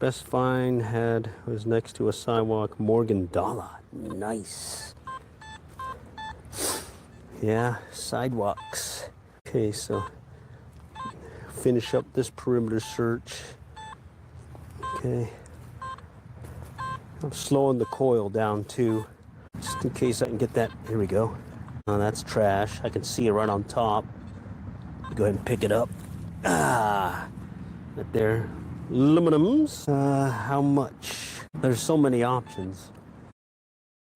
Best find was next to a sidewalk, Morgan Dollar. Nice. Yeah, sidewalks. Okay, so finish up this perimeter search. Okay. I'm slowing the coil down too, just in case I can get that. Here we go. Oh, that's trash. I can see it right on top. Go ahead and pick it up. Ah, right there. Aluminums. How much? There's so many options.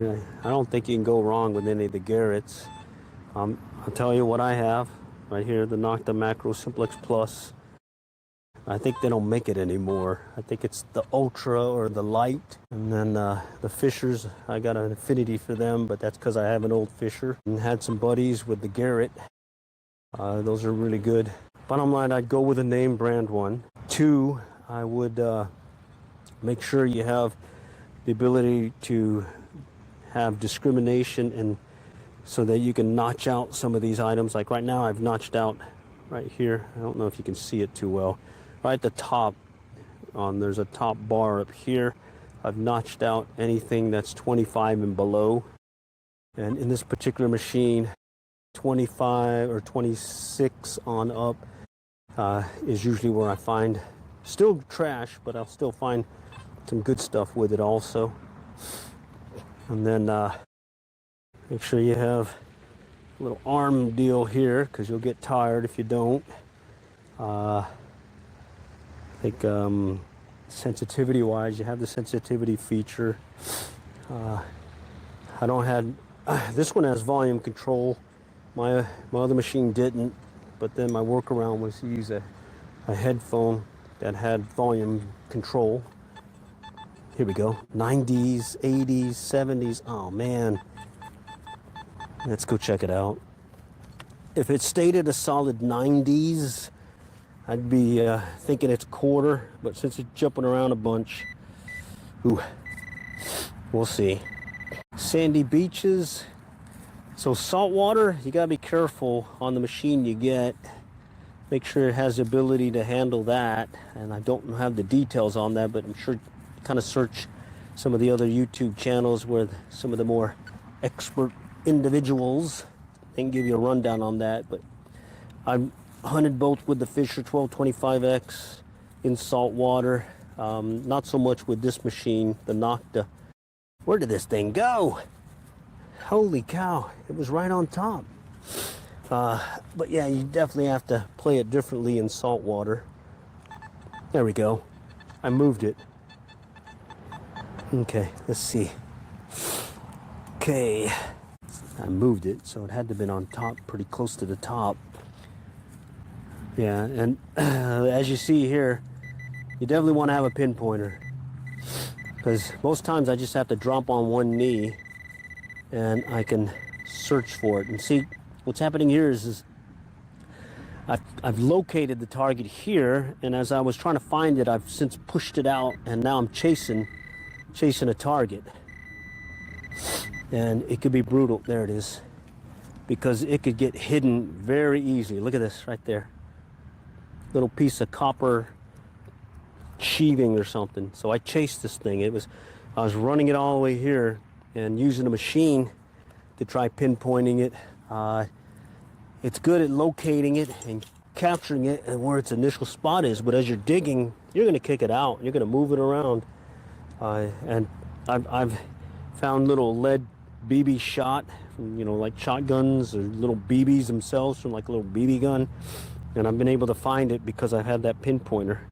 I don't think you can go wrong with any of the Garretts. I'll tell you what I have right here, the Nocta Macro Simplex Plus. I think they don't make it anymore. I think it's the Ultra or the Light. And then the Fishers, I got an affinity for them, but that's because I have an old Fisher. And had some buddies with the Garrett. Those are really good. Bottom line, I'd go with a name brand one. Two, I would make sure you have the ability to have discrimination, and so that you can notch out some of these items. Like right now I've notched out right here. I don't know if you can see it too well. Right at the top, there's a top bar up here. I've notched out anything that's 25 and below. And in this particular machine, 25 or 26 on up is usually where I find still trash, but I'll still find some good stuff with it also. And then make sure you have a little arm deal here, because you'll get tired if you don't. I think sensitivity wise, you have the sensitivity feature. I don't have this one has volume control. My other machine didn't, but then my workaround was to use a headphone that had volume control. Here we go. 90s, 80s, 70s. Oh man. Let's go check it out. If it stayed at a solid 90s, I'd be thinking it's quarter, but since it's jumping around a bunch, ooh, we'll see. Sandy beaches. So salt water, you gotta be careful on the machine you get. Make sure it has the ability to handle that. And I don't have the details on that, but I'm sure kind of search some of the other YouTube channels where some of the more expert individuals can give you a rundown on that. But I've hunted both with the Fisher 1225X in salt water. Not so much with this machine, the Nocta. Where did this thing go? Holy cow, it was right on top. But yeah, you definitely have to play it differently in salt water. There we go. I moved it. Okay, let's see. Okay, I moved it, so it had to have been on top, pretty close to the top. Yeah, and as you see here, you definitely want to have a pinpointer, because most times I just have to drop on one knee and I can search for it. And see, what's happening here is I've located the target here, and as I was trying to find it, I've since pushed it out, and now I'm chasing a target. And it could be brutal. There it is. Because it could get hidden very easily. Look at this right there. Little piece of copper sheathing or something. So I chased this thing. I was running it all the way here and using a machine to try pinpointing it. It's good at locating it and capturing it and where its initial spot is, but as you're digging, you're going to kick it out. You're going to move it around. And I've found little lead BB shot from, like shotguns or little BBs themselves from like a little BB gun. And I've been able to find it because I've had that pinpointer.